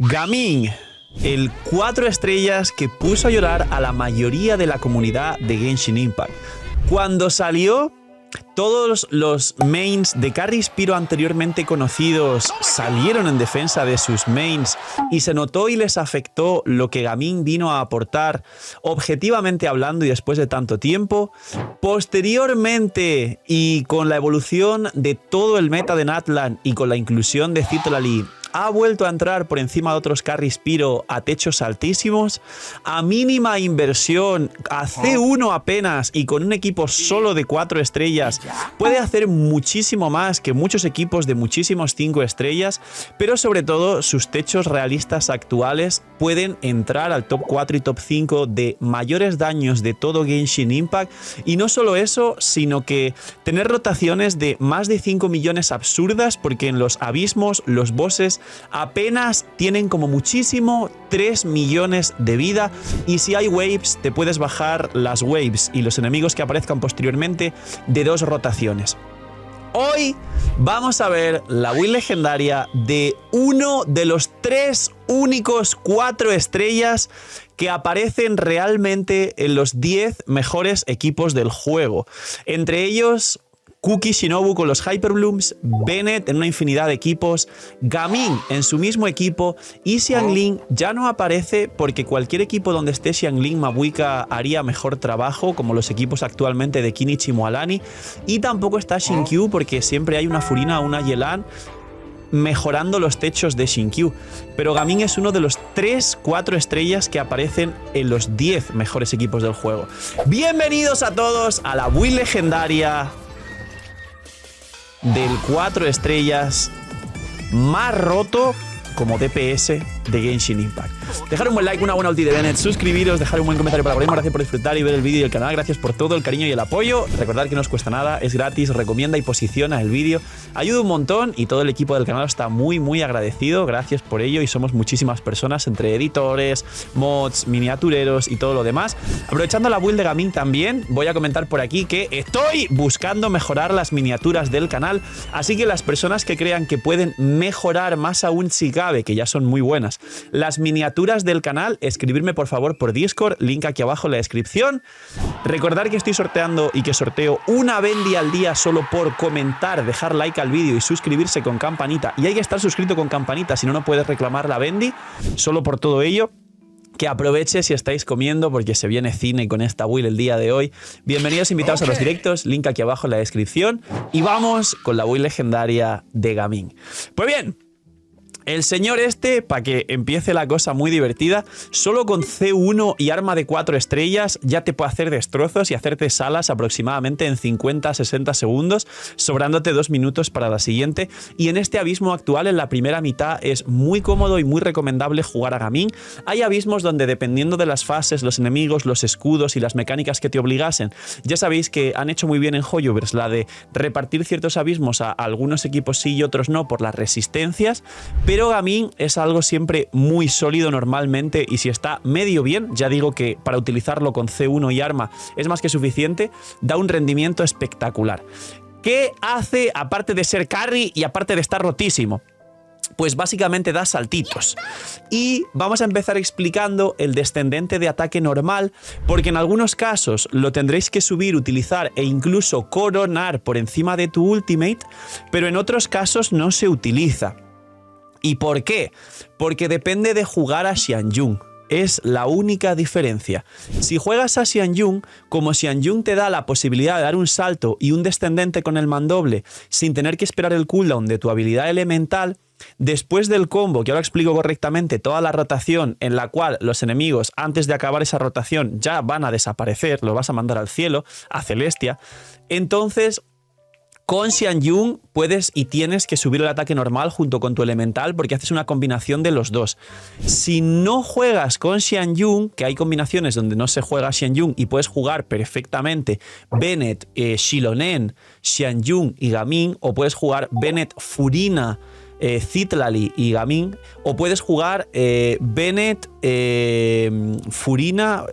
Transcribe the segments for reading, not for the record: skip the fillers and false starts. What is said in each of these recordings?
Gaming, el 4 estrellas que puso a llorar a la mayoría de la comunidad de Genshin Impact. Cuando salió, todos los mains de Carry Spiro anteriormente conocidos salieron en defensa de sus mains y se notó y les afectó lo que Gaming vino a aportar objetivamente hablando y después de tanto tiempo. Posteriormente, y con la evolución de todo el meta de Natlan y con la inclusión de Citlali, ha vuelto a entrar por encima de otros Carry Spiro a techos altísimos, a mínima inversión, a C1 apenas y con un equipo solo de 4 estrellas, puede hacer muchísimo más que muchos equipos de muchísimos 5 estrellas, pero sobre todo sus techos realistas actuales pueden entrar al top 4 y top 5 de mayores daños de todo Genshin Impact, y no solo eso, sino que tener rotaciones de más de 5 millones absurdas, porque en los abismos los bosses apenas tienen como muchísimo 3 millones de vida, y si hay waves te puedes bajar las waves y los enemigos que aparezcan posteriormente de 2 rotaciones. Hoy vamos a ver la build legendaria de uno de los 3 únicos 4 estrellas que aparecen realmente en los 10 mejores equipos del juego. Entre ellos, Kuki Shinobu con los Hyperblooms, Bennett en una infinidad de equipos, Gaming en su mismo equipo, y Xiangling ya no aparece porque cualquier equipo donde esté Xiangling Mabuika haría mejor trabajo, como los equipos actualmente de Kinichi Mualani, y tampoco está Shinkyu porque siempre hay una Furina o una Yelan mejorando los techos de Shinkyu. Pero Gaming es uno de los 3-4 estrellas que aparecen en los 10 mejores equipos del juego. Bienvenidos a todos a la build legendaria del 4 estrellas más roto como DPS de Genshin Impact. Dejar un buen like, una buena ulti de Bennett, suscribiros, dejar un buen comentario para Algoritmo. Gracias por disfrutar y ver el vídeo y el canal. Gracias por todo el cariño y el apoyo. Recordad que no os cuesta nada, es gratis, recomienda y posiciona el vídeo. Ayuda un montón y todo el equipo del canal está muy agradecido. Gracias por ello, y somos muchísimas personas entre editores, mods, miniatureros y todo lo demás. Aprovechando la build de Gaming también, voy a comentar por aquí que estoy buscando mejorar las miniaturas del canal, así que las personas que crean que pueden mejorar más aún si cabe, que ya son muy buenas, las miniaturas del canal, escribirme por favor por Discord, link aquí abajo en la descripción. Recordar que estoy sorteando y que sorteo una Bendy al día solo por comentar, dejar like al vídeo y suscribirse con campanita, y hay que estar suscrito con campanita, si no, no puedes reclamar la Bendy. Solo por todo ello, que aproveche si estáis comiendo porque se viene cine con esta build el día de hoy. Bienvenidos invitados a los directos, link aquí abajo en la descripción, y vamos con la build legendaria de Gaming. Pues bien, el señor este, para que empiece la cosa muy divertida, solo con C1 y arma de 4 estrellas ya te puede hacer destrozos y hacerte salas aproximadamente en 50-60 segundos, sobrándote 2 minutos para la siguiente. Y en este abismo actual, en la primera mitad, es muy cómodo y muy recomendable jugar a Gaming. Hay abismos donde, dependiendo de las fases, los enemigos, los escudos y las mecánicas que te obligasen, ya sabéis que han hecho muy bien en Hoyoverse la de repartir ciertos abismos a algunos equipos sí y otros no por las resistencias, pero Gaming es algo siempre muy sólido normalmente, y si está medio bien, ya digo que para utilizarlo con C1 y arma es más que suficiente, da un rendimiento espectacular. ¿Qué hace aparte de ser carry y aparte de estar rotísimo? Pues básicamente da saltitos. Y vamos a empezar explicando el descendente de ataque normal, porque en algunos casos lo tendréis que subir, utilizar e incluso coronar por encima de tu ultimate, pero en otros casos no se utiliza. ¿Y por qué? Porque depende de jugar a Xianjun. Es la única diferencia. Si juegas a Xianjun, como Xianjun te da la posibilidad de dar un salto y un descendente con el mandoble sin tener que esperar el cooldown de tu habilidad elemental, después del combo, que ahora explico correctamente, toda la rotación en la cual los enemigos antes de acabar esa rotación ya van a desaparecer, los vas a mandar al cielo, a Celestia, entonces con Xianjun puedes y tienes que subir el ataque normal junto con tu elemental, porque haces una combinación de los dos. Si no juegas con Xianjun, que hay combinaciones donde no se juega Xianjun y puedes jugar perfectamente Bennett, Xilonen, Xianjun y Gaming, o puedes jugar Bennett, Furina, Citlali y Gaming, o puedes jugar Bennett, Furina,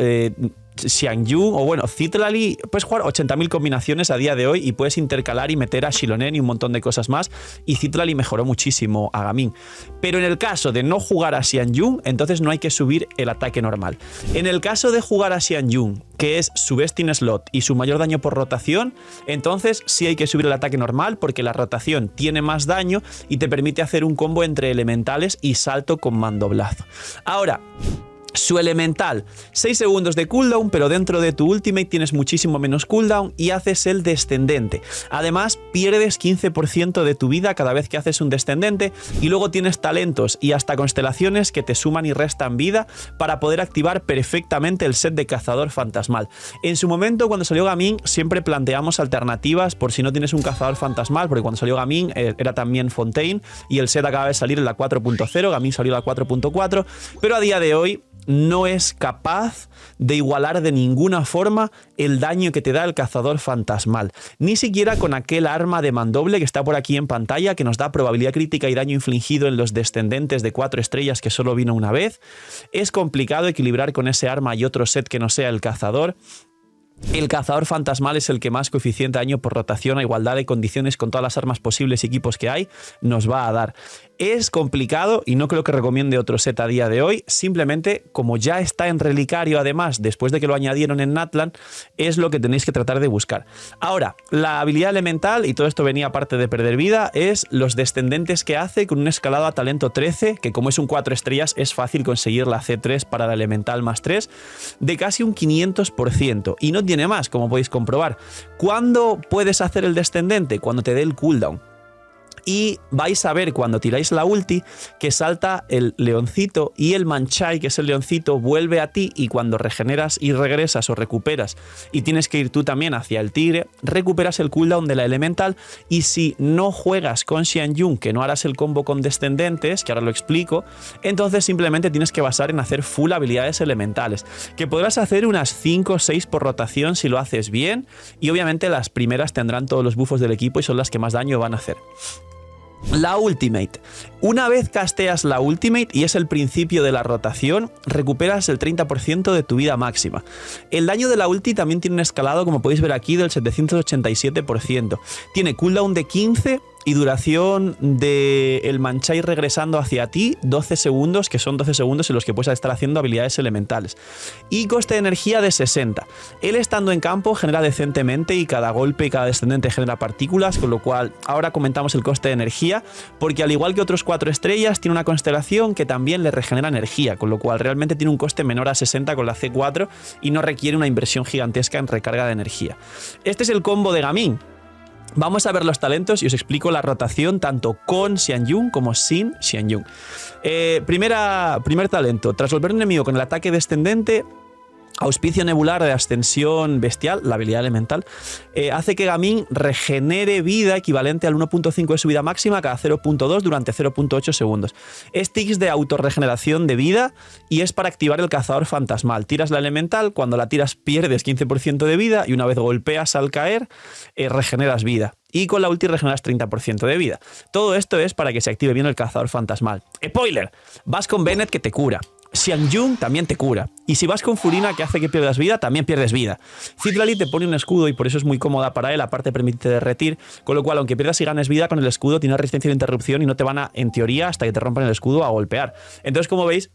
Xiangyun o bueno, Citlali, puedes jugar 80.000 combinaciones a día de hoy y puedes intercalar y meter a Xilonen y un montón de cosas más, y Citlali mejoró muchísimo a Gaming. Pero en el caso de no jugar a Xiangyun, entonces no hay que subir el ataque normal. En el caso de jugar a Xiangyun, que es su best in slot y su mayor daño por rotación, entonces sí hay que subir el ataque normal porque la rotación tiene más daño y te permite hacer un combo entre elementales y salto con mandoblazo. Ahora, su elemental, 6 segundos de cooldown, pero dentro de tu ultimate tienes muchísimo menos cooldown y haces el descendente. Además, pierdes 15% de tu vida cada vez que haces un descendente, y luego tienes talentos y hasta constelaciones que te suman y restan vida para poder activar perfectamente el set de cazador fantasmal. En su momento, cuando salió Gaming, siempre planteamos alternativas por si no tienes un cazador fantasmal, porque cuando salió Gaming era también Fontaine y el set acaba de salir en la 4.0, Gaming salió en la 4.4, pero a día de hoy no es capaz de igualar de ninguna forma el daño que te da el cazador fantasmal. Ni siquiera con aquel arma de mandoble que está por aquí en pantalla, que nos da probabilidad crítica y daño infligido en los descendentes de 4 estrellas que solo vino una vez. Es complicado equilibrar con ese arma y otro set que no sea el cazador. El cazador fantasmal es el que más coeficiente de daño por rotación a igualdad de condiciones con todas las armas posibles y equipos que hay nos va a dar. Es complicado y no creo que recomiende otro set a día de hoy, simplemente como ya está en relicario, además después de que lo añadieron en Natlan, es lo que tenéis que tratar de buscar. Ahora, la habilidad elemental, y todo esto venía aparte de perder vida, es los descendentes que hace con un escalado a talento 13, que como es un 4 estrellas es fácil conseguir la C3 para la elemental más 3, de casi un 500%, y no tiene más, como podéis comprobar. ¿Cuándo puedes hacer el descendente? Cuando te dé el cooldown. Y vais a ver cuando tiráis la ulti que salta el leoncito y el Manchai, que es el leoncito, vuelve a ti, y cuando regeneras y regresas o recuperas y tienes que ir tú también hacia el tigre, recuperas el cooldown de la elemental. Y si no juegas con Xiangyun, que no harás el combo con descendentes, que ahora lo explico, entonces simplemente tienes que basar en hacer full habilidades elementales, que podrás hacer unas 5 o 6 por rotación si lo haces bien, y obviamente las primeras tendrán todos los buffos del equipo y son las que más daño van a hacer. La ultimate. Una vez casteas la ultimate, y es el principio de la rotación, recuperas el 30% de tu vida máxima. El daño de la ulti también tiene un escalado, como podéis ver aquí, del 787%. Tiene cooldown de 15 y duración de el Manchai regresando hacia ti 12 segundos, que son 12 segundos en los que puedes estar haciendo habilidades elementales. Y coste de energía de 60. Él estando en campo genera decentemente y cada golpe y cada descendente genera partículas, con lo cual ahora comentamos el coste de energía, porque al igual que otros 4 estrellas tiene una constelación que también le regenera energía, con lo cual realmente tiene un coste menor a 60 con la C4 y no requiere una inversión gigantesca en recarga de energía. Este es el combo de Gaming. Vamos a ver los talentos y os explico la rotación tanto con Xiangyun como sin Xiangyun. Primer talento. Tras volver un enemigo con el ataque descendente, auspicio nebular de ascensión bestial, la habilidad elemental, hace que Gaming regenere vida equivalente al 1.5 de su vida máxima cada 0.2 durante 0.8 segundos. Es tics de autorregeneración de vida y es para activar el cazador fantasmal. Tiras la elemental, cuando la tiras pierdes 15% de vida y una vez golpeas al caer, regeneras vida. Y con la ulti regeneras 30% de vida. Todo esto es para que se active bien el cazador fantasmal. Spoiler, vas con Bennett que te cura. Xiangyun también te cura. Y si vas con Furina, que hace que pierdas vida, también pierdes vida. Citlali te pone un escudo y por eso es muy cómoda para él, aparte permite derretir, con lo cual aunque pierdas y ganes vida con el escudo, tienes resistencia de interrupción y no te van a, en teoría, hasta que te rompan el escudo, a golpear. Entonces, como veis,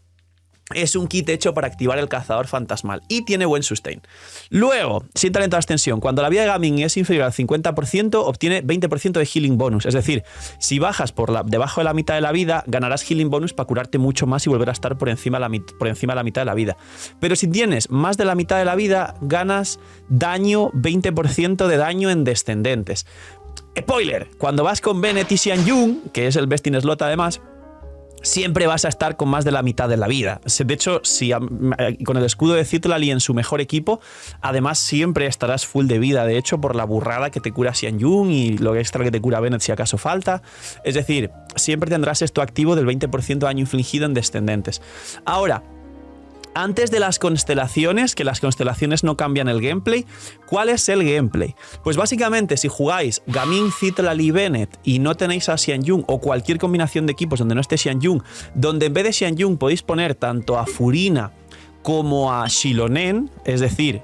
es un kit hecho para activar el cazador fantasmal y tiene buen sustain. Luego, sin talento de ascensión, cuando la vida de Gaming es inferior al 50%, obtiene 20% de healing bonus. Es decir, si bajas debajo de la mitad de la vida, ganarás healing bonus para curarte mucho más y volver a estar por encima de la mitad de la vida. Pero si tienes más de la mitad de la vida, ganas daño, 20% de daño en descendentes. Spoiler, cuando vas con Bennett y Xiangyun, que es el best in slot además, siempre vas a estar con más de la mitad de la vida. De hecho, si con el escudo de Citlali en su mejor equipo, además siempre estarás full de vida, de hecho, por la burrada que te cura Xiangyun y lo extra que te cura Bennett si acaso falta. Es decir, siempre tendrás esto activo del 20% de daño infligido en descendentes. Ahora, antes de las constelaciones, que las constelaciones no cambian el gameplay, ¿cuál es el gameplay? Pues básicamente, si jugáis Gaming, Citlali, Bennett y no tenéis a Xiangyun o cualquier combinación de equipos donde no esté Xiangyun, donde en vez de Xiangyun podéis poner tanto a Furina como a Xilonen, es decir,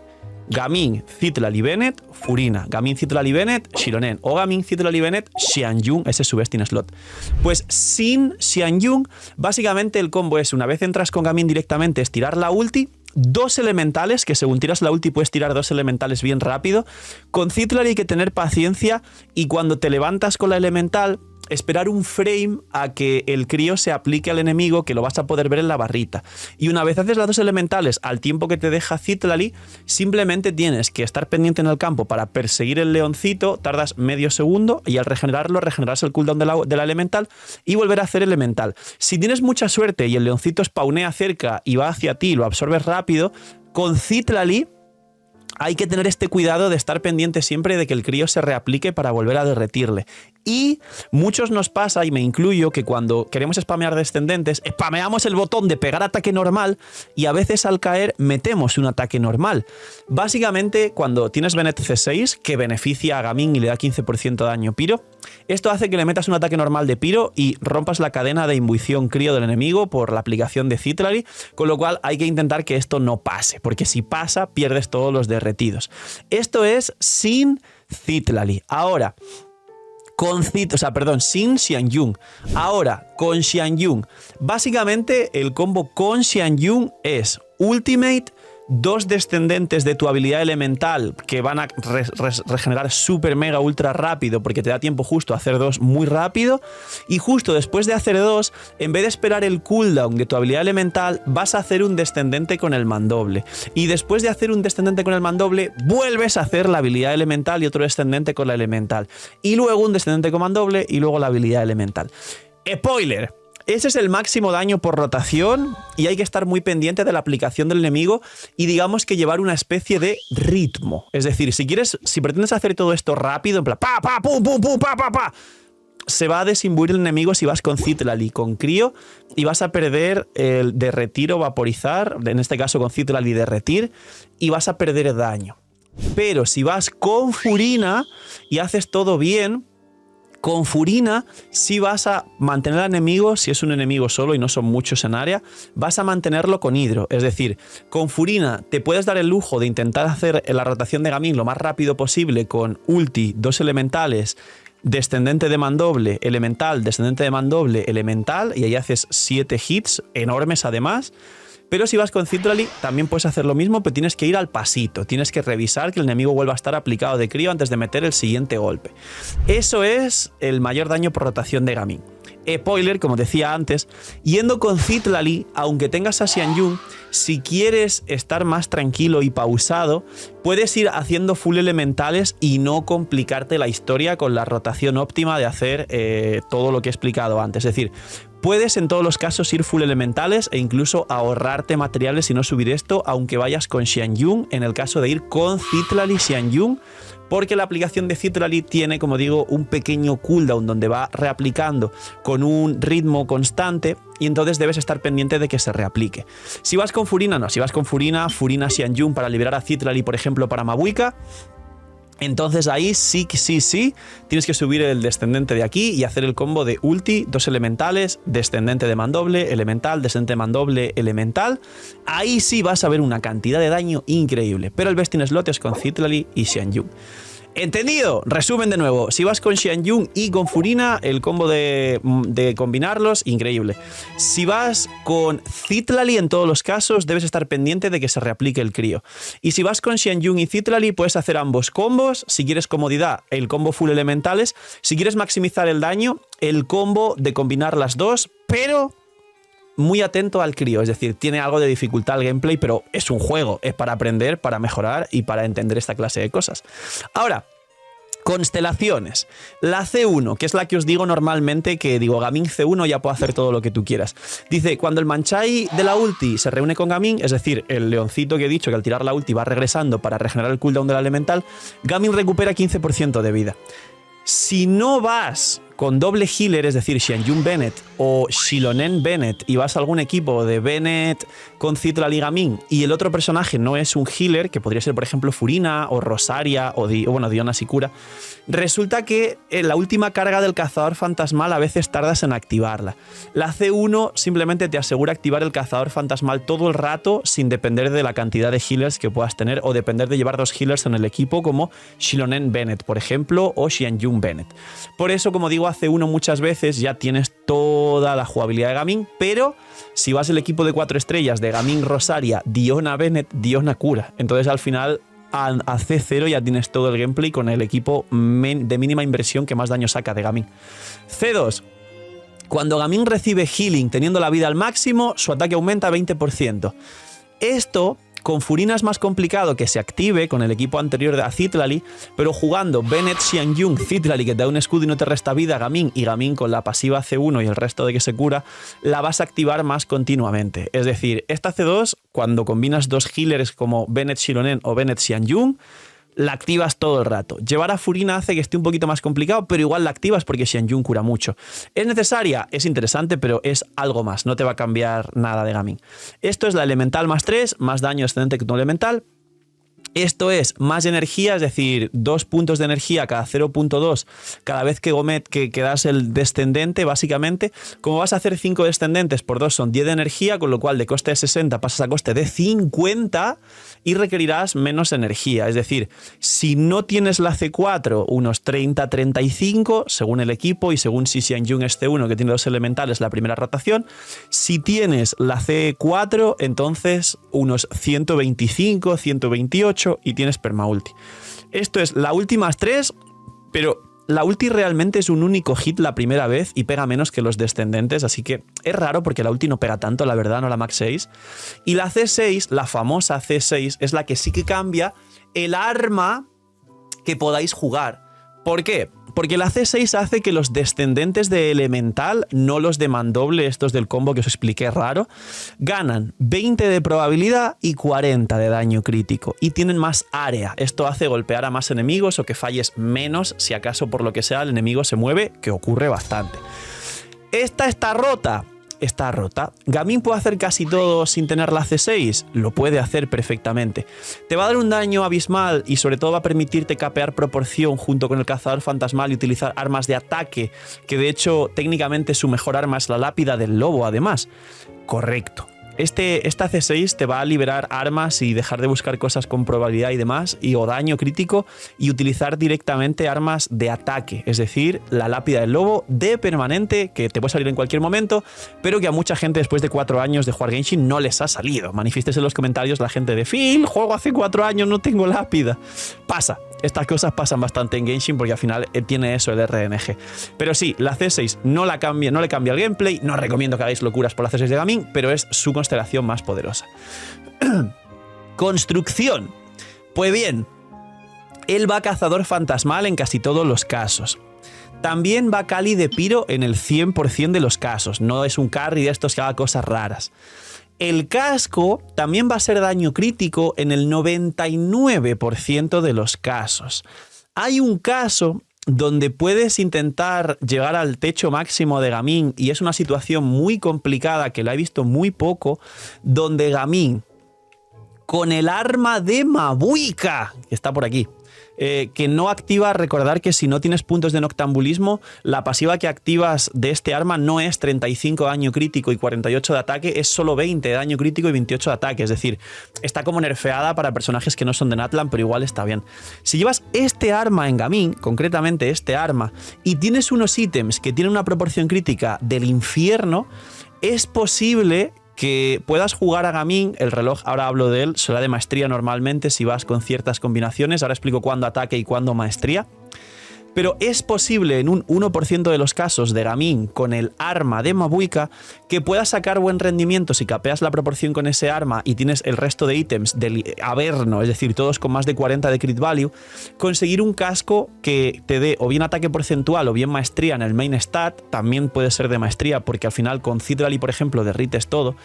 Gaming, Citlali Bennett, Furina. Gaming, Citlali Bennett, Xilonen. O Gaming, Citlali Bennett, Xianyun. Ese es su best in slot. Pues sin Xianyun, básicamente el combo es, una vez entras con Gaming directamente, es tirar la ulti, 2 elementales, que según tiras la ulti puedes tirar 2 elementales bien rápido. Con Citlali hay que tener paciencia y cuando te levantas con la elemental, esperar un frame a que el crío se aplique al enemigo, que lo vas a poder ver en la barrita. Y una vez haces las 2 elementales al tiempo que te deja Citlali, simplemente tienes que estar pendiente en el campo para perseguir el leoncito, tardas medio segundo y al regenerarlo, regenerarás el cooldown de la elemental y volver a hacer elemental. Si tienes mucha suerte y el leoncito spawnea cerca y va hacia ti y lo absorbes rápido, con Citlali hay que tener este cuidado de estar pendiente siempre de que el crío se reaplique para volver a derretirle. Y muchos nos pasa, y me incluyo, que cuando queremos spamear descendentes, spameamos el botón de pegar ataque normal y a veces al caer metemos un ataque normal. Básicamente, cuando tienes Bennett C6, que beneficia a Gaming y le da 15% de daño Pyro, esto hace que le metas un ataque normal de Pyro y rompas la cadena de imbuición crío del enemigo por la aplicación de Citlali, con lo cual hay que intentar que esto no pase, porque si pasa, pierdes todos los derretidos. Esto es sin Citlali. Ahora, sin Xianyun. Ahora, con Xianyun. Básicamente, el combo con Xianyun es Ultimate, 2 descendentes de tu habilidad elemental que van a regenerar super mega ultra rápido porque te da tiempo justo a hacer 2 muy rápido, y justo después de hacer 2, en vez de esperar el cooldown de tu habilidad elemental, vas a hacer un descendente con el mandoble, y después de hacer un descendente con el mandoble vuelves a hacer la habilidad elemental y otro descendente con la elemental, y luego un descendente con mandoble y luego la habilidad elemental. Spoiler: ese es el máximo daño por rotación y hay que estar muy pendiente de la aplicación del enemigo y digamos que llevar una especie de ritmo. Es decir, si pretendes hacer todo esto rápido, en plan pa, pa, pum, pum, pum, pa, pa, pa, se va a desimbuir el enemigo si vas con Citlali, con crío, y vas a perder el derretir o vaporizar, en este caso con Citlali derretir, y vas a perder daño. Pero si vas con Furina y haces todo bien, con Furina sí vas a mantener al enemigo, si es un enemigo solo y no son muchos en área, vas a mantenerlo con hidro. Es decir, con Furina te puedes dar el lujo de intentar hacer la rotación de Gaming lo más rápido posible con ulti, 2 elementales, descendente de mandoble, elemental, descendente de mandoble, elemental, y ahí haces 7 hits enormes además. Pero si vas con Citlali también puedes hacer lo mismo, pero tienes que ir al pasito. Tienes que revisar que el enemigo vuelva a estar aplicado de crío antes de meter el siguiente golpe. Eso es el mayor daño por rotación de Gaming. Spoiler, como decía antes, yendo con Citlali, aunque tengas a Xianyun, si quieres estar más tranquilo y pausado, puedes ir haciendo full elementales y no complicarte la historia con la rotación óptima de hacer todo lo que he explicado antes. Es decir, puedes en todos los casos ir full elementales e incluso ahorrarte materiales y no subir esto, aunque vayas con Xianyun, en el caso de ir con Citlali Xianyun, porque la aplicación de Citlali tiene, como digo, un pequeño cooldown donde va reaplicando con un ritmo constante y entonces debes estar pendiente de que se reaplique. Si vas con Furina, no. Si vas con Furina Xianyun para liberar a Citlali, por ejemplo, para Mabuika, entonces ahí sí, tienes que subir el descendente de aquí y hacer el combo de ulti, 2 elementales, descendente de mandoble, elemental, descendente de mandoble, elemental. Ahí sí vas a ver una cantidad de daño increíble, pero el best in slot es con Citlali y Xianyun. ¿Entendido? Resumen de nuevo. Si vas con Xianyun y con Furina, el combo de combinarlos, increíble. Si vas con Citlali, en todos los casos, debes estar pendiente de que se reaplique el crío. Y si vas con Xianyun y Citlali, puedes hacer ambos combos. Si quieres comodidad, el combo full elementales. Si quieres maximizar el daño, el combo de combinar las dos, pero muy atento al crío. Es decir, tiene algo de dificultad el gameplay, pero es un juego, es para aprender, para mejorar y para entender esta clase de cosas. Ahora, constelaciones. La C1, que es la que os digo normalmente, que digo, Gaming C1 ya puedo hacer todo lo que tú quieras. Dice, cuando el Manchai de la ulti se reúne con Gaming, es decir, el leoncito que he dicho que al tirar la ulti va regresando para regenerar el cooldown de la elemental, Gaming recupera 15% de vida. Si no vas con doble healer, es decir, Xianyun Bennett o Xilonen Bennett, y vas a algún equipo de Bennett con Citral y Gaming, y el otro personaje no es un healer, que podría ser, por ejemplo, Furina o Rosaria o Diona Sikura, resulta que en la última carga del cazador fantasmal a veces tardas en activarla. La C1 simplemente te asegura activar el cazador fantasmal todo el rato sin depender de la cantidad de healers que puedas tener o depender de llevar 2 healers en el equipo como Xilonen Bennett, por ejemplo, o Xianyun Bennett. Por eso, como digo, hace uno muchas veces ya tienes toda la jugabilidad de Gaming, pero si vas el equipo de 4 estrellas de Gaming, Rosaria, Diona Bennett, Diona Cura, entonces al final a C0 ya tienes todo el gameplay con el equipo de mínima inversión que más daño saca de Gaming. C2. Cuando Gaming recibe healing teniendo la vida al máximo, su ataque aumenta 20%. Esto con Furina es más complicado que se active con el equipo anterior de Citlali, pero jugando Bennett, Xianyun, Citlali, que te da un escudo y no te resta vida, Gaming, y Gaming con la pasiva C1 y el resto de que se cura, la vas a activar más continuamente. Es decir, esta C2, cuando combinas 2 healers como Bennett Xilonen o Bennett Xianyun, la activas todo el rato. Llevar a Furina hace que esté un poquito más complicado, pero igual la activas porque Xianyun cura mucho. ¿Es necesaria? Es interesante, pero es algo más. No te va a cambiar nada de Gaming. Esto es la elemental más 3, más daño ascendente que tu elemental. Esto es más energía, es decir, 2 puntos de energía cada 0.2 cada vez que das el descendente, básicamente. Como vas a hacer 5 descendentes por 2 son 10 de energía, con lo cual de coste de 60 pasas a coste de 50 y requerirás menos energía. Es decir, si no tienes la C4, unos 30-35 según el equipo y según si Xianyun es C1, que tiene 2 elementales la primera rotación. Si tienes la C4, entonces unos 125, 128 y tienes permaulti. Esto es la ulti más 3, pero la ulti realmente es un único hit la primera vez y pega menos que los descendentes, así que es raro porque la ulti no pega tanto, la verdad, no la max 6. Y la C6, la famosa C6, es la que sí que cambia el arma que podáis jugar. ¿Por qué? Porque la C6 hace que los descendentes de elemental, no los de mandoble, estos del combo que os expliqué raro, ganan 20 de probabilidad y 40 de daño crítico y tienen más área. Esto hace golpear a más enemigos o que falles menos si acaso por lo que sea el enemigo se mueve, que ocurre bastante. Esta está rota. Está rota. ¿Gaming puede hacer casi todo sin tener la C6? Lo puede hacer perfectamente. Te va a dar un daño abismal y sobre todo va a permitirte capear proporción junto con el cazador fantasmal y utilizar armas de ataque, que de hecho técnicamente su mejor arma es la lápida del lobo además. Correcto. Esta C6 te va a liberar armas y dejar de buscar cosas con probabilidad y demás, o daño crítico, y utilizar directamente armas de ataque, es decir, la lápida del lobo de permanente, que te puede salir en cualquier momento, pero que a mucha gente después de 4 años de jugar Genshin no les ha salido. Manifiestes en los comentarios la gente de Phil, juego hace 4 años, no tengo lápida. Pasa. Estas cosas pasan bastante en Genshin porque al final tiene eso el RNG. Pero sí, la C6 no le cambia el gameplay. No recomiendo que hagáis locuras por la C6 de Gaming, pero es su constelación más poderosa. Construcción. Pues bien, él va cazador fantasmal en casi todos los casos. También va Kali de Piro en el 100% de los casos. No es un carry de estos que haga cosas raras. El casco también va a ser daño crítico en el 99% de los casos. Hay un caso donde puedes intentar llegar al techo máximo de Gaming y es una situación muy complicada que la he visto muy poco, donde Gaming, con el arma de Mabuika, que está por aquí, que no activa, recordar que si no tienes puntos de noctambulismo, la pasiva que activas de este arma no es 35 de daño crítico y 48 de ataque, es solo 20 de daño crítico y 28 de ataque, es decir, está como nerfeada para personajes que no son de Natlan, pero igual está bien. Si llevas este arma en Gaming, concretamente este arma, y tienes unos ítems que tienen una proporción crítica del infierno, es posible que puedas jugar a Gaming. El reloj, ahora hablo de él, será de maestría normalmente si vas con ciertas combinaciones. Ahora explico cuándo ataque y cuándo maestría. Pero es posible en un 1% de los casos de Gaming con el arma de Mabuika que puedas sacar buen rendimiento si capeas la proporción con ese arma y tienes el resto de ítems del Averno, es decir, todos con más de 40 de crit value, conseguir un casco que te dé o bien ataque porcentual o bien maestría en el main stat. También puede ser de maestría porque al final con Citrali, por ejemplo, derrites todo.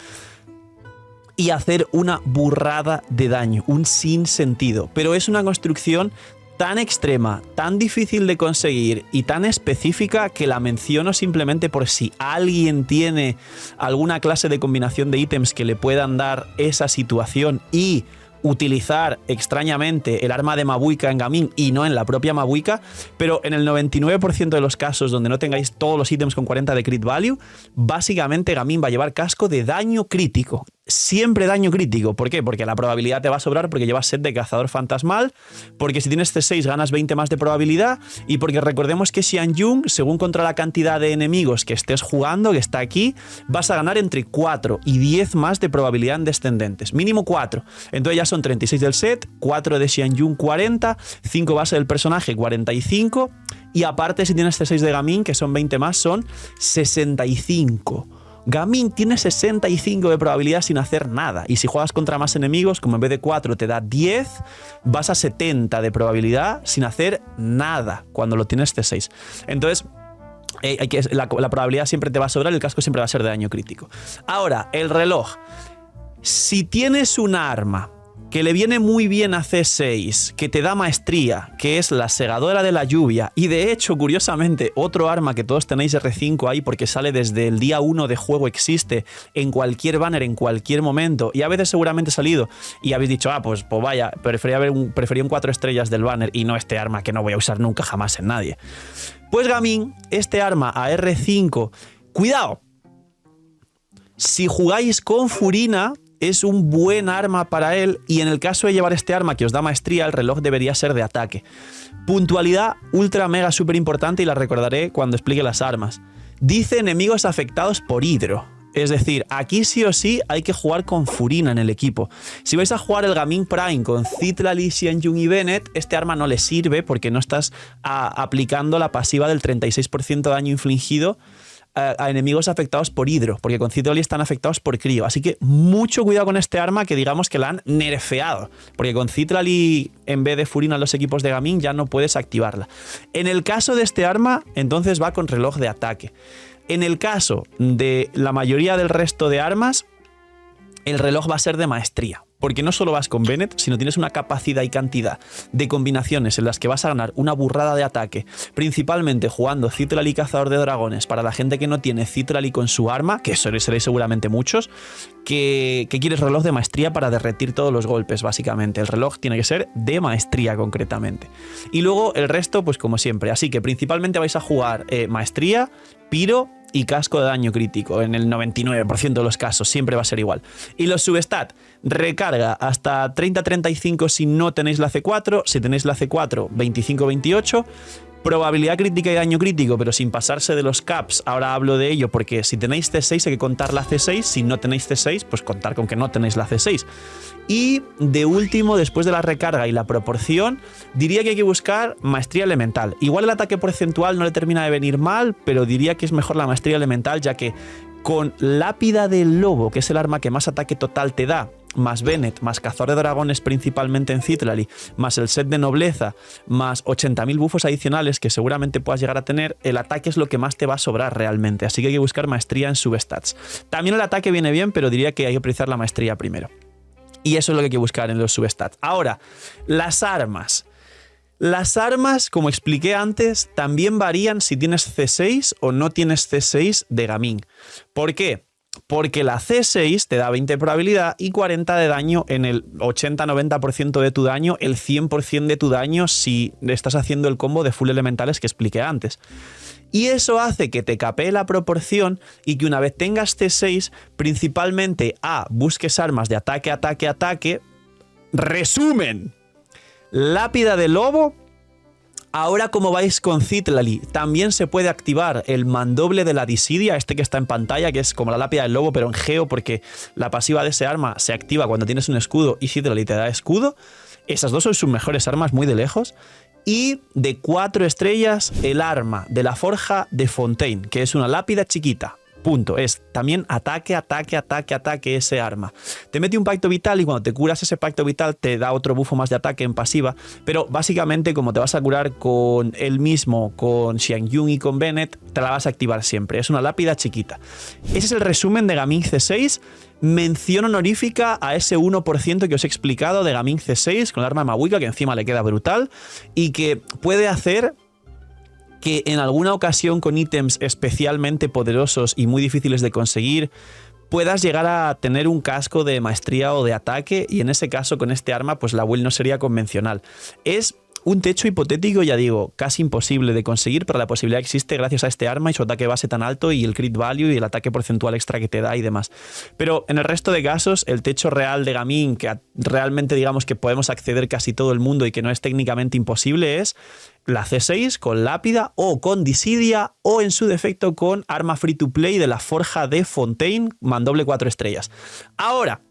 Y hacer una burrada de daño, un sinsentido. Pero es una construcción tan extrema, tan difícil de conseguir y tan específica que la menciono simplemente por si alguien tiene alguna clase de combinación de ítems que le puedan dar esa situación y utilizar extrañamente el arma de Mabuika en Gaming y no en la propia Mabuika, pero en el 99% de los casos donde no tengáis todos los ítems con 40 de crit value, básicamente Gaming va a llevar casco de daño crítico. Siempre daño crítico. ¿Por qué? Porque la probabilidad te va a sobrar porque llevas set de cazador fantasmal, porque si tienes C6 ganas 20 más de probabilidad y porque recordemos que Xianyun, según contra la cantidad de enemigos que estés jugando, que está aquí, vas a ganar entre 4 y 10 más de probabilidad en descendentes. Mínimo 4. Entonces ya son 36 del set, 4 de Xianyun 40, 5 base del personaje 45 y aparte si tienes C6 de Gaming, que son 20 más, son 65. Gaming tiene 65 de probabilidad sin hacer nada. Y si juegas contra más enemigos, como en vez de 4 te da 10, vas a 70 de probabilidad sin hacer nada cuando lo tienes C6. Entonces, la probabilidad siempre te va a sobrar y el casco siempre va a ser de daño crítico. Ahora, el reloj. Si tienes un arma que le viene muy bien a C6, que te da maestría, que es la segadora de la lluvia, y de hecho, curiosamente, otro arma que todos tenéis R5 ahí porque sale desde el día 1 de juego, existe en cualquier banner, en cualquier momento, y a veces seguramente ha salido y habéis dicho, pues vaya, prefería un 4 estrellas del banner y no este arma que no voy a usar nunca jamás en nadie. Pues Gaming, este arma a R5, cuidado, si jugáis con Furina, es un buen arma para él y en el caso de llevar este arma que os da maestría, el reloj debería ser de ataque. Puntualidad ultra mega súper importante y la recordaré cuando explique las armas. Dice enemigos afectados por hidro. Es decir, aquí sí o sí hay que jugar con Furina en el equipo. Si vais a jugar el Gaming Prime con Citlali, Xianyun y Bennett, este arma no le sirve porque no estás aplicando la pasiva del 36% de daño infligido a enemigos afectados por hidro, porque con Citlali están afectados por crío. Así que mucho cuidado con este arma, que digamos que la han nerfeado, porque con Citlali en vez de Furina en los equipos de Gaming ya no puedes activarla. En el caso de este arma, entonces va con reloj de ataque. En el caso de la mayoría del resto de armas, el reloj va a ser de maestría. Porque no solo vas con Bennett, sino tienes una capacidad y cantidad de combinaciones en las que vas a ganar una burrada de ataque, principalmente jugando Citlali Cazador de Dragones para la gente que no tiene Citlali con su arma, que seréis seguramente muchos, que quieres reloj de maestría para derretir todos los golpes, básicamente. El reloj tiene que ser de maestría concretamente. Y luego el resto, pues como siempre. Así que principalmente vais a jugar maestría, piro y casco de daño crítico. En el 99% de los casos siempre va a ser igual. Y los substat, recarga hasta 30-35 si no tenéis la C4, si tenéis la C4 25-28, probabilidad crítica y daño crítico, pero sin pasarse de los caps. Ahora hablo de ello porque si tenéis C6 hay que contar la C6, si no tenéis C6 pues contar con que no tenéis la C6. Y de último, después de la recarga y la proporción, diría que hay que buscar maestría elemental. Igual el ataque porcentual no le termina de venir mal, pero diría que es mejor la maestría elemental, ya que con Lápida del Lobo, que es el arma que más ataque total te da, más Bennett, más Cazador de Dragones principalmente en Citlali, más el set de nobleza, más 80.000 bufos adicionales que seguramente puedas llegar a tener, el ataque es lo que más te va a sobrar realmente, así que hay que buscar maestría en substats. También el ataque viene bien, pero diría que hay que priorizar la maestría primero. Y eso es lo que hay que buscar en los substats. Ahora, las armas. Las armas, como expliqué antes, también varían si tienes C6 o no tienes C6 de Gaming. ¿Por qué? Porque la C6 te da 20 de probabilidad y 40 de daño en el 80-90% de tu daño, el 100% de tu daño si estás haciendo el combo de full elementales que expliqué antes. Y eso hace que te capee la proporción y que una vez tengas C6, principalmente busques armas de ataque, ataque, ataque. Resumen. Lápida del Lobo. Ahora como vais con Citlali, también se puede activar el mandoble de la disidia, este que está en pantalla, que es como la Lápida del Lobo, pero en geo, porque la pasiva de ese arma se activa cuando tienes un escudo y Citlali te da escudo. Esas dos son sus mejores armas muy de lejos. Y de 4 estrellas, el arma de la forja de Fontaine, que es una lápida chiquita. Punto. Es también ataque ese arma. Te mete un pacto vital y cuando te curas ese pacto vital te da otro bufo más de ataque en pasiva, pero básicamente como te vas a curar con él mismo, con Xiangyun y con Bennett, te la vas a activar siempre. Es una lápida chiquita. Ese es el resumen de Gaming C6. Mención honorífica a ese 1% que os he explicado de Gaming C6 con el arma de Mahuika, que encima le queda brutal y que puede hacer que en alguna ocasión con ítems especialmente poderosos y muy difíciles de conseguir puedas llegar a tener un casco de maestría o de ataque, y en ese caso con este arma pues la build no sería convencional. Es un techo hipotético, ya digo, casi imposible de conseguir, pero la posibilidad existe gracias a este arma y su ataque base tan alto y el crit value y el ataque porcentual extra que te da y demás. Pero en el resto de casos, el techo real de Gaming, que realmente digamos que podemos acceder casi todo el mundo y que no es técnicamente imposible, es la C6 con lápida o con Dissidia o en su defecto con arma free to play de la forja de Fontaine, mandoble 4 estrellas. Ahora,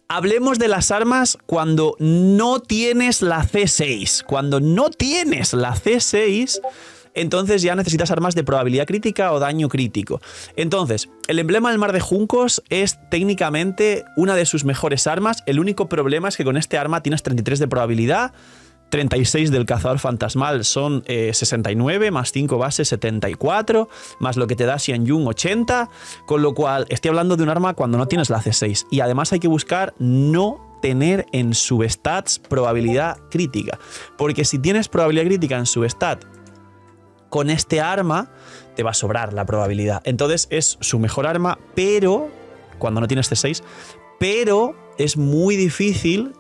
hablemos de las armas cuando no tienes la C6. Cuando no tienes la C6, entonces ya necesitas armas de probabilidad crítica o daño crítico. Entonces, el emblema del mar de juncos es técnicamente una de sus mejores armas. El único problema es que con este arma tienes 33 de probabilidad, 36 del cazador fantasmal son 69, más 5 bases 74, más lo que te da Xiangyun 80, con lo cual estoy hablando de un arma cuando no tienes la C6. Y además hay que buscar no tener en substats probabilidad crítica, porque si tienes probabilidad crítica en substat con este arma, te va a sobrar la probabilidad. Entonces es su mejor arma, pero cuando no tienes C6, pero es muy difícil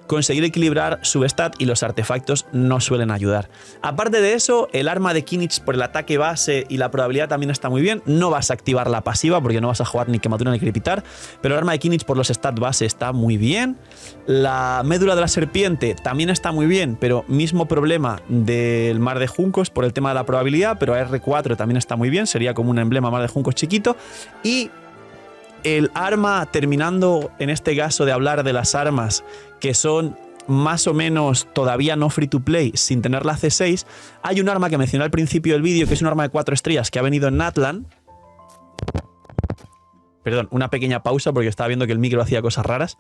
conseguir equilibrar su stat y los artefactos no suelen ayudar. Aparte de eso, el arma de Kinich por el ataque base y la probabilidad también está muy bien. No vas a activar la pasiva porque no vas a jugar ni quemadura ni crepitar, pero el arma de Kinich por los stats base está muy bien. La médula de la serpiente también está muy bien, pero mismo problema del mar de juncos por el tema de la probabilidad, pero a R4 también está muy bien, sería como un emblema mar de juncos chiquito. Y el arma, terminando en este caso de hablar de las armas que son más o menos todavía no free to play sin tener la C6, hay un arma que mencioné al principio del vídeo que es un arma de 4 estrellas que ha venido en Natlan. Perdón, una pequeña pausa porque estaba viendo que el micro hacía cosas raras.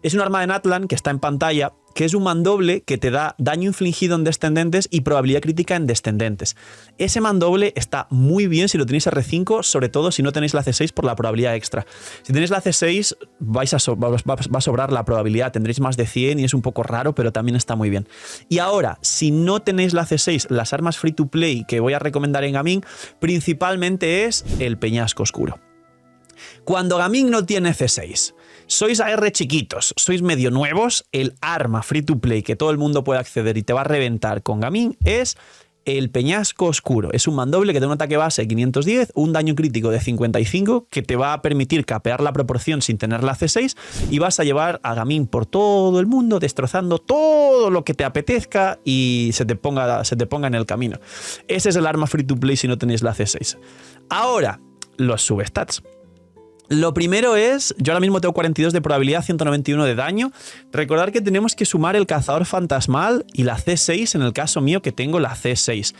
Es un arma de Natlan que está en pantalla, que es un mandoble que te da daño infligido en descendentes y probabilidad crítica en descendentes. Ese mandoble está muy bien si lo tenéis R5, sobre todo si no tenéis la C6 por la probabilidad extra. Si tenéis la C6 va a sobrar la probabilidad, tendréis más de 100 y es un poco raro, pero también está muy bien. Y ahora, si no tenéis la C6, las armas free to play que voy a recomendar en Gaming principalmente es el peñasco oscuro. Cuando Gaming no tiene C6, sois AR chiquitos, sois medio nuevos, el arma free to play que todo el mundo puede acceder y te va a reventar con Gaming es el peñasco oscuro. Es un mandoble que tiene un ataque base de 510, un daño crítico de 55 que te va a permitir capear la proporción sin tener la C6 y vas a llevar a Gaming por todo el mundo destrozando todo lo que te apetezca y se te ponga en el camino. Ese es el arma free to play si no tenéis la C6. Ahora, los substats. Lo primero es, yo ahora mismo tengo 42 de probabilidad, 191 de daño. Recordad que tenemos que sumar el cazador fantasmal y la C6 en el caso mío que tengo la C6.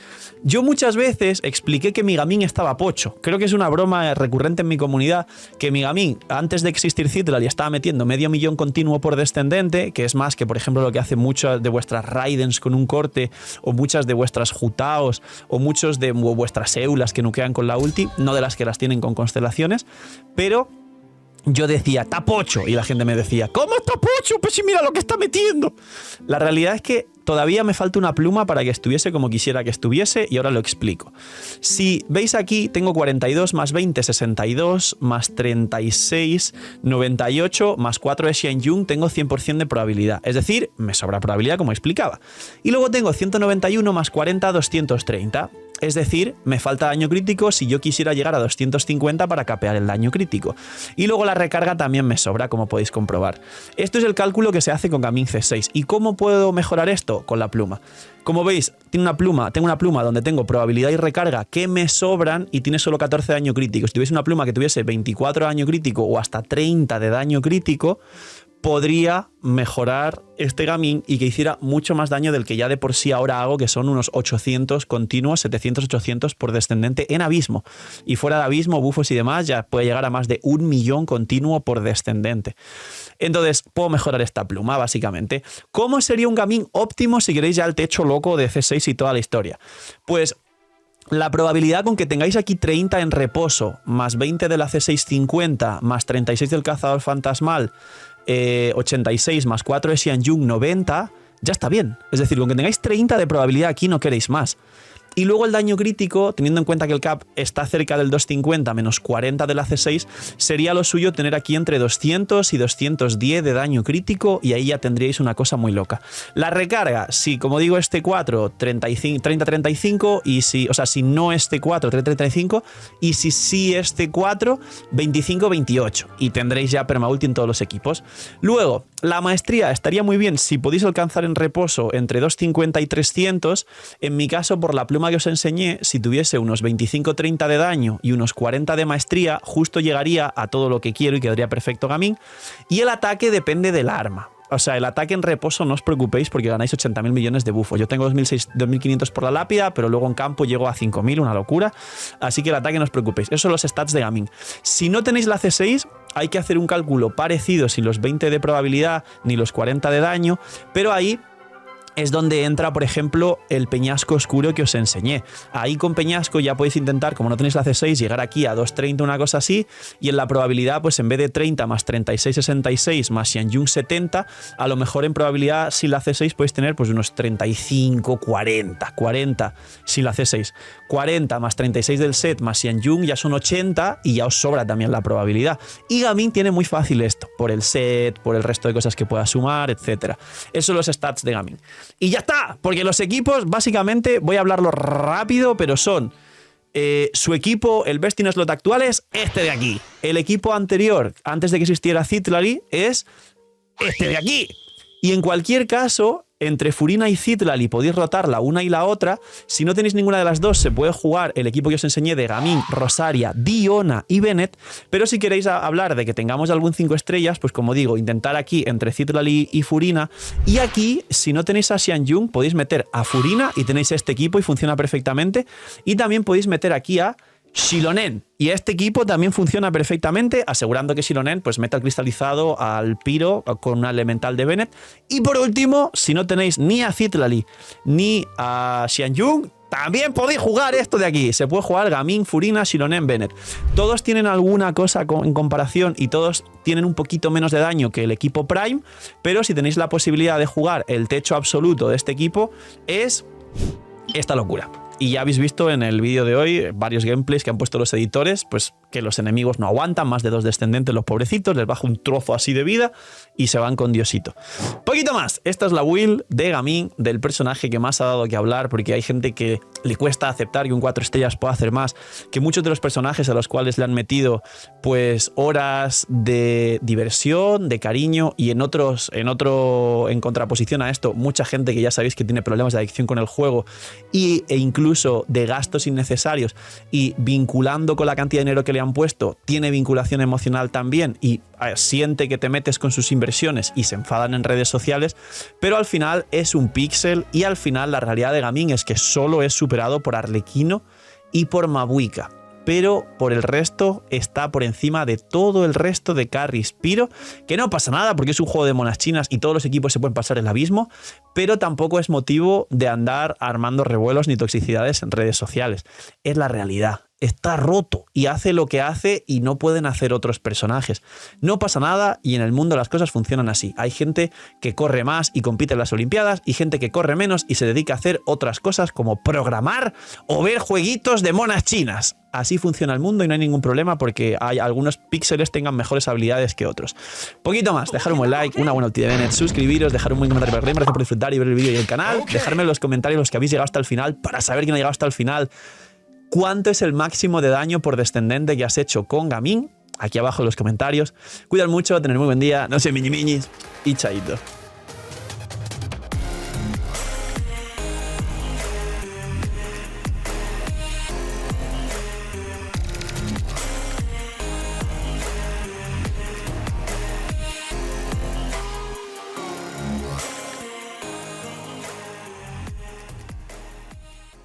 Yo muchas veces expliqué que mi Gaming estaba pocho. Creo que es una broma recurrente en mi comunidad que mi Gaming, antes de existir Citral, ya estaba metiendo 500.000 continuo por descendente, que es más que, por ejemplo, lo que hacen muchas de vuestras Raidens con un corte, o muchas de vuestras Jutaos, o muchos de vuestras Eulas que nukean con la ulti, no de las que las tienen con constelaciones, pero yo decía, tapocho, y la gente me decía, ¿cómo es tapocho? Pues sí, mira lo que está metiendo. La realidad es que todavía me falta una pluma para que estuviese como quisiera que estuviese, y ahora lo explico. Si veis aquí, tengo 42 más 20, 62, más 36, 98, más 4 de Xiangyun, tengo 100% de probabilidad. Es decir, me sobra probabilidad como explicaba. Y luego tengo 191 más 40, 230. Es decir, me falta daño crítico si yo quisiera llegar a 250 para capear el daño crítico. Y luego la recarga también me sobra, como podéis comprobar. Esto es el cálculo que se hace con Gaming C6. ¿Y cómo puedo mejorar esto? Con la pluma. Como veis, tengo una pluma donde tengo probabilidad y recarga que me sobran y tiene solo 14 de daño crítico. Si tuviese una pluma que tuviese 24 de daño crítico o hasta 30 de daño crítico, podría mejorar este gaming y que hiciera mucho más daño del que ya de por sí ahora hago, que son unos 800 continuos, 700, 800 por descendente en abismo. Y fuera de abismo, bufos y demás, ya puede llegar a más de 1 millón continuo por descendente. Entonces, puedo mejorar esta pluma, básicamente. ¿Cómo sería un gaming óptimo si queréis ya el techo loco de C6 y toda la historia? Pues la probabilidad con que tengáis aquí 30 en reposo, más 20 de la C650, más 36 del cazador fantasmal, 86 más 4 de Xianyun, 90, ya está bien. Es decir, con que tengáis 30 de probabilidad aquí no queréis más. Y luego el daño crítico, teniendo en cuenta que el cap está cerca del 250 menos 40 de la C6, sería lo suyo tener aquí entre 200 y 210 de daño crítico, y ahí ya tendríais una cosa muy loca. La recarga, si como digo este 4, 30-35, y si, o sea, si no este 4, 30-35, y si sí este 4, 25-28, y tendréis ya permaulti en todos los equipos. Luego, la maestría estaría muy bien si podéis alcanzar en reposo entre 250 y 300, en mi caso por la pluma que os enseñé, si tuviese unos 25-30 de daño y unos 40 de maestría, justo llegaría a todo lo que quiero y quedaría perfecto gaming. Y el ataque depende del arma. O sea, el ataque en reposo no os preocupéis porque ganáis 80.000 millones de bufos. Yo tengo 2.500 por la lápida, pero luego en campo llego a 5.000, una locura. Así que el ataque no os preocupéis. Esos son los stats de gaming. Si no tenéis la C6, hay que hacer un cálculo parecido sin los 20 de probabilidad ni los 40 de daño, pero ahí es donde entra, por ejemplo, el peñasco oscuro que os enseñé. Ahí con peñasco ya podéis intentar, como no tenéis la C6, llegar aquí a 230, una cosa así, y en la probabilidad, pues en vez de 30 más 36, 66 más Xianyun 70, a lo mejor en probabilidad sin la C6 podéis tener pues unos 35, 40 sin la C6. 40 más 36 del set más Xianyun ya son 80 y ya os sobra también la probabilidad. Y Gaming tiene muy fácil esto, por el set, por el resto de cosas que pueda sumar, etc. Esos son los stats de Gaming. Y ya está, porque los equipos, básicamente, voy a hablarlo rápido, pero son su equipo, el best in slot actual es este de aquí. El equipo anterior, antes de que existiera Citlali, es este de aquí. Y en cualquier caso, entre Furina y Citlali podéis rotar la una y la otra. Si no tenéis ninguna de las dos, se puede jugar el equipo que os enseñé de Gaming, Rosaria, Diona y Bennett. Pero si queréis hablar de que tengamos algún 5 estrellas, pues como digo, intentar aquí entre Citlali y Furina. Y aquí, si no tenéis a Xianyun, podéis meter a Furina y tenéis este equipo y funciona perfectamente. Y también podéis meter aquí a Xilonen. Y este equipo también funciona perfectamente, asegurando que Xilonen pues meta el cristalizado al Piro con una elemental de Bennett. Y por último, si no tenéis ni a Citlali ni a Xianyun, también podéis jugar esto de aquí. Se puede jugar Gaming, Furina, Xilonen, Bennett. Todos tienen alguna cosa en comparación y todos tienen un poquito menos de daño que el equipo Prime, pero si tenéis la posibilidad de jugar el techo absoluto de este equipo, es esta locura. Y ya habéis visto en el vídeo de hoy varios gameplays que han puesto los editores, pues que los enemigos no aguantan, más de 2 descendentes los pobrecitos, les baja un trozo así de vida y se van con Diosito. Poquito más, esta es la build de Gaming, del personaje que más ha dado que hablar, porque hay gente que le cuesta aceptar que un 4 estrellas pueda hacer más, que muchos de los personajes a los cuales le han metido pues horas de diversión, de cariño, y en contraposición a esto, mucha gente que ya sabéis que tiene problemas de adicción con el juego e incluso de gastos innecesarios, y vinculando con la cantidad de dinero que le han puesto, tiene vinculación emocional también y siente que te metes con sus inversiones y se enfadan en redes sociales, pero al final es un píxel, y al final la realidad de Gaming es que solo es superado por Arlequino y por Mabuika, pero por el resto está por encima de todo el resto de carries. Piro, que no pasa nada porque es un juego de monas chinas y todos los equipos se pueden pasar el abismo, pero tampoco es motivo de andar armando revuelos ni toxicidades en redes sociales. Es la realidad. Está roto y hace lo que hace y no pueden hacer otros personajes. No pasa nada y en el mundo las cosas funcionan así. Hay gente que corre más y compite en las Olimpiadas y gente que corre menos y se dedica a hacer otras cosas como programar o ver jueguitos de monas chinas. Así funciona el mundo y no hay ningún problema porque hay algunos píxeles tengan mejores habilidades que otros. Poquito más, dejar un buen like, una buena ulti de Bennett, suscribiros, dejar un buen comentario para gracias por disfrutar y ver el vídeo y el canal. Dejarme en los comentarios los que habéis llegado hasta el final para saber quién ha llegado hasta el final. ¿Cuánto es el máximo de daño por descendente que has hecho con Gaming? Aquí abajo en los comentarios. Cuidad mucho, tener muy buen día, no sé, miñis y chaito.